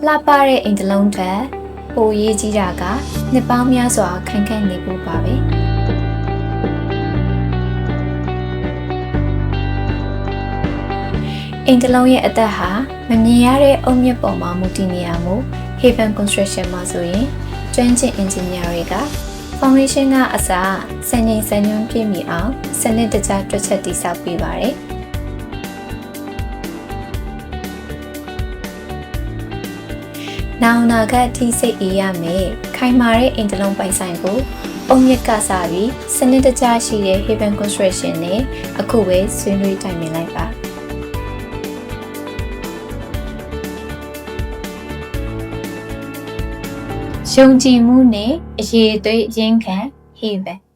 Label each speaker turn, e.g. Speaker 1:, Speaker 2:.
Speaker 1: လှပတဲ့အိမ်တစ်လုံးထက်ပိုရေးကြီးတာကနှစ်ပေါင်းများစွာခိုင်ခန့်နေဖို့ပါပဲအိမ်တစ်လုံးရဲ့အသက်ဟာမမြင်ရတဲ့အုတ်မြစ်ပေါ်မှာမူတည်နေရမို့ Haven Construction မှာဆိုရင်ကျွမ်းကျင် engineer တွေက foundation ကအစားစံချိန်စံညွှန်းပြည့်မီအောင်စနစ်တကျတွက်ချက်တည်ဆောက်ပေးပါတယ်နောင်နာကအထိစိတ်အေးရမယ်ခိုင်မာတဲ့အိမ်တစ်လုံးပိုင်ဆိုင်ဖို့အုံမြစ်ကစားပြီးစနစ်တကျရှိတဲ့ Haven Construction နဲ့အခုပဲဆွေးနွေးတိုင်ပင်လိုက်ပါယုံကြည်မှုနဲ့အရေးအသွေးအရင်းခံ Haven